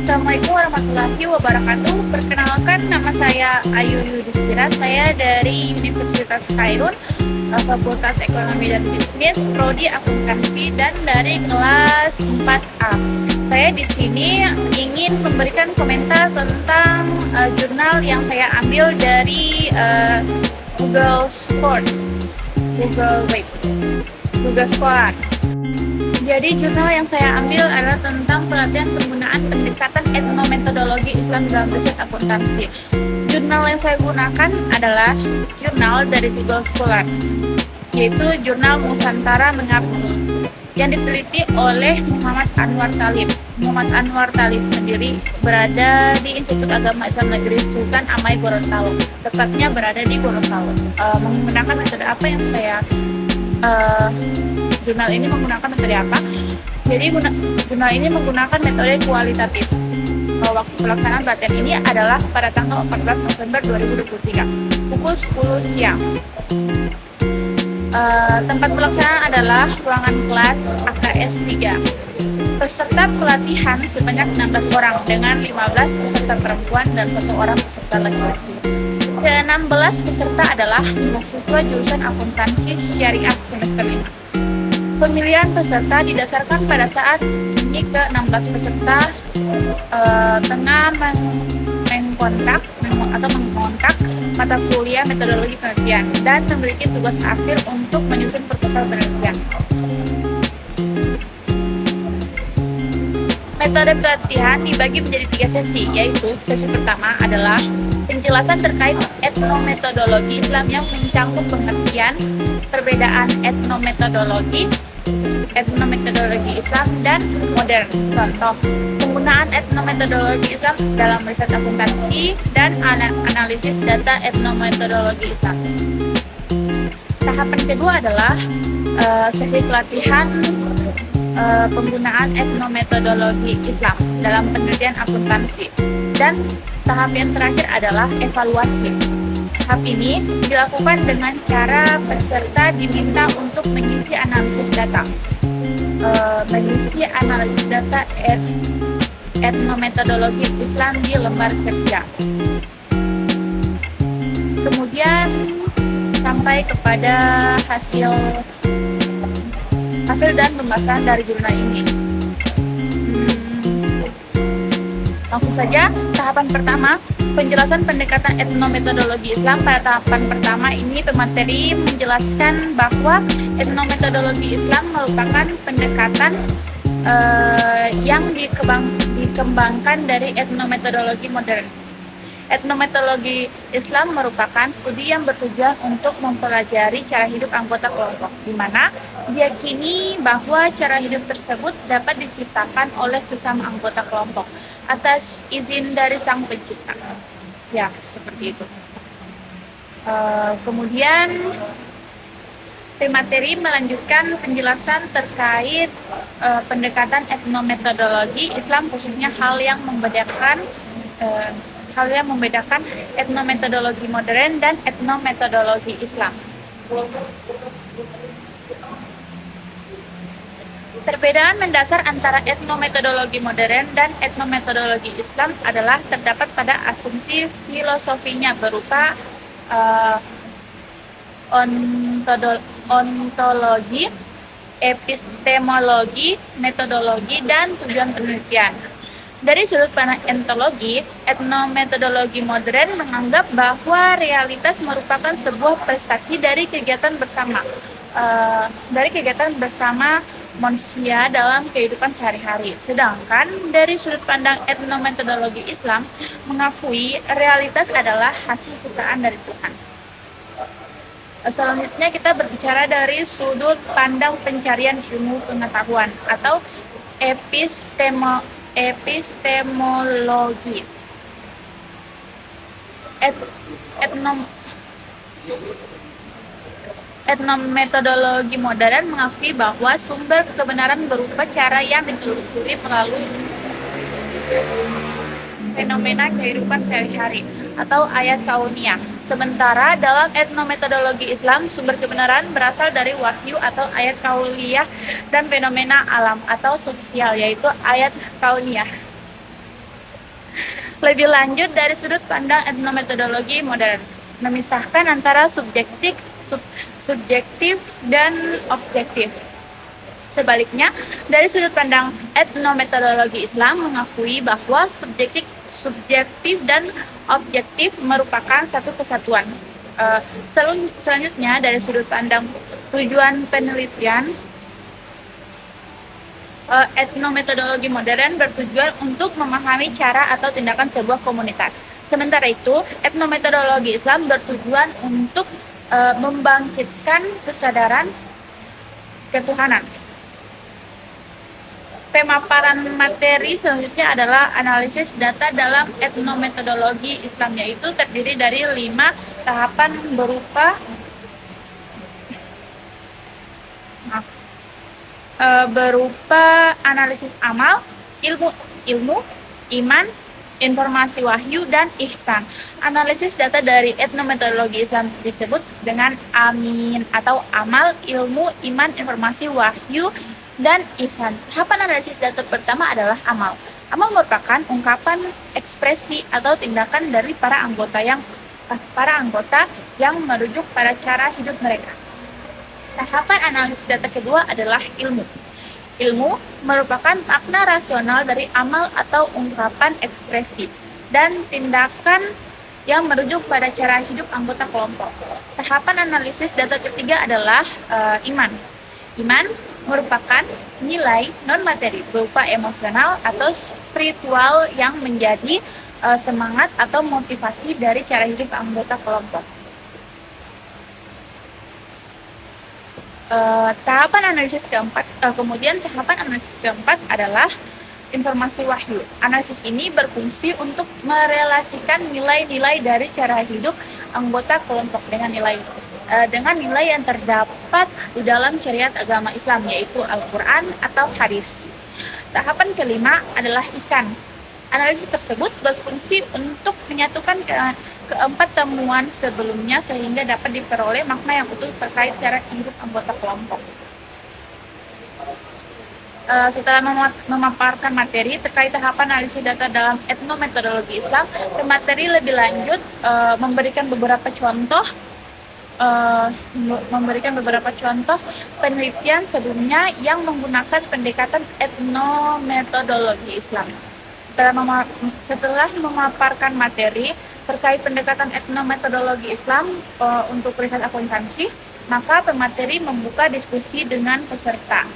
Assalamualaikum warahmatullahi wabarakatuh. Perkenalkan, nama saya Ayu Yudhistira. Saya dari Universitas Khairun, Fakultas Ekonomi dan Bisnis, Prodi Akuntansi, dan dari kelas 4A. Saya di sini ingin memberikan komentar tentang jurnal yang saya ambil dari Google Scholar. Jadi jurnal yang saya ambil adalah tentang pelatihan penggunaan pendekatan etnometodologi Islam dalam riset akuntansi. Jurnal yang saya gunakan adalah jurnal dari Google Scholar, yaitu Jurnal Nusantara Mengabdi, yang diteliti oleh Muhammad Anwar Thalib. Muhammad Anwar Thalib sendiri berada di Institut Agama Islam Negeri Sultan Amai Gorontalo, tepatnya berada di Gorontalo. Menggunakan metode apa yang saya jurnal ini menggunakan metode apa? Jadi jurnal ini menggunakan metode kualitatif. Waktu pelaksanaan pelatihan ini adalah pada tanggal 14 November 2023 pukul 10 siang. Tempat pelaksanaan adalah ruangan kelas AKS 3. Peserta pelatihan sebanyak 16 orang dengan 15 peserta perempuan dan 1 orang peserta laki-laki. Ke-16 peserta adalah mahasiswa jurusan akuntansi syariah semester 5. Pemilihan peserta didasarkan pada saat ini ke-16 peserta tengah mengontak mata kuliah metodologi penelitian dan memiliki tugas akhir untuk menyusun proposal penelitian. Metode pelatihan dibagi menjadi 3 sesi, yaitu sesi pertama adalah penjelasan terkait etnometodologi Islam yang mencakup pengertian perbedaan etnometodologi Islam dan modern. Contoh, penggunaan etnometodologi Islam dalam riset akuntansi dan analisis data etnometodologi Islam. Tahapan kedua adalah sesi pelatihan penggunaan etnometodologi Islam dalam penelitian akuntansi, dan tahap yang terakhir adalah evaluasi. Tahap ini dilakukan dengan cara peserta diminta untuk mengisi analisis data etnometodologi Islam di lembar kerja. Kemudian sampai kepada hasil dan pembahasan dari jurnal ini. Langsung saja, tahapan pertama, penjelasan pendekatan etnometodologi Islam. Pada tahapan pertama ini, pemateri menjelaskan bahwa etnometodologi Islam merupakan pendekatan yang dikembangkan dari etnometodologi modern. Etnometodologi Islam merupakan studi yang bertujuan untuk mempelajari cara hidup anggota kelompok, di mana diyakini bahwa cara hidup tersebut dapat diciptakan oleh sesama anggota kelompok atas izin dari Sang Pencipta. Ya, seperti itu. Kemudian pemateri melanjutkan penjelasan terkait pendekatan etnometodologi Islam, khususnya hal yang membedakan etnometodologi modern dan etnometodologi Islam. Perbedaan mendasar antara etnometodologi modern dan etnometodologi Islam adalah terdapat pada asumsi filosofinya berupa ontologi, epistemologi, metodologi, dan tujuan penelitian. Dari sudut pandang ontologi, etnometodologi modern menganggap bahwa realitas merupakan sebuah prestasi dari kegiatan bersama manusia dalam kehidupan sehari-hari. Sedangkan dari sudut pandang etnometodologi Islam mengakui realitas adalah hasil ciptaan dari Tuhan. Selanjutnya kita berbicara dari sudut pandang pencarian ilmu pengetahuan atau epistemologi. Etnometodologi modern mengakui bahwa sumber kebenaran berupa cara yang ditelusuri melalui fenomena kehidupan sehari-hari atau ayat kauniyah. Sementara dalam etnometodologi Islam, sumber kebenaran berasal dari wahyu atau ayat kauliyah dan fenomena alam atau sosial, yaitu ayat kauniyah. Lebih lanjut, dari sudut pandang etnometodologi modern, memisahkan antara subjektif dan objektif. Sebaliknya, dari sudut pandang etnometodologi Islam mengakui bahwa subjektif dan objektif merupakan satu kesatuan. Selanjutnya, dari sudut pandang tujuan penelitian, etnometodologi modern bertujuan untuk memahami cara atau tindakan sebuah komunitas. Sementara itu, etnometodologi Islam bertujuan untuk membangkitkan kesadaran ketuhanan. Pemaparan materi selanjutnya adalah analisis data dalam etnometodologi Islam, yaitu terdiri dari 5 tahapan berupa analisis amal, ilmu, iman, informasi wahyu, dan ihsan. Analisis data dari etnometodologi Islam disebut dengan amin atau amal, ilmu, iman, informasi wahyu, dan ihsan. Tahapan analisis data pertama adalah amal. Amal merupakan ungkapan, ekspresi, atau tindakan dari para anggota yang merujuk pada cara hidup mereka. Tahapan analisis data kedua adalah ilmu. Ilmu merupakan makna rasional dari amal atau ungkapan, ekspresi, dan tindakan yang merujuk pada cara hidup anggota kelompok. Tahapan analisis data ketiga adalah iman. Iman merupakan nilai non-materi berupa emosional atau spiritual yang menjadi semangat atau motivasi dari cara hidup anggota kelompok. Tahapan analisis keempat adalah informasi wahyu. Analisis ini berfungsi untuk merelasikan nilai-nilai dari cara hidup anggota kelompok dengan nilai yang terdapat di dalam syariat agama Islam, yaitu Al-Quran atau hadis. Tahapan kelima adalah ihsan. Analisis tersebut berfungsi untuk menyatukan keempat temuan sebelumnya sehingga dapat diperoleh makna yang utuh terkait cara hidup anggota kelompok. Setelah memaparkan materi terkait tahapan analisis data dalam etnometodologi Islam, pemateri lebih lanjut memberikan beberapa contoh penelitian sebelumnya yang menggunakan pendekatan etnometodologi Islam. Setelah memaparkan materi terkait pendekatan etnometodologi Islam untuk riset akuntansi, maka pemateri membuka diskusi dengan peserta.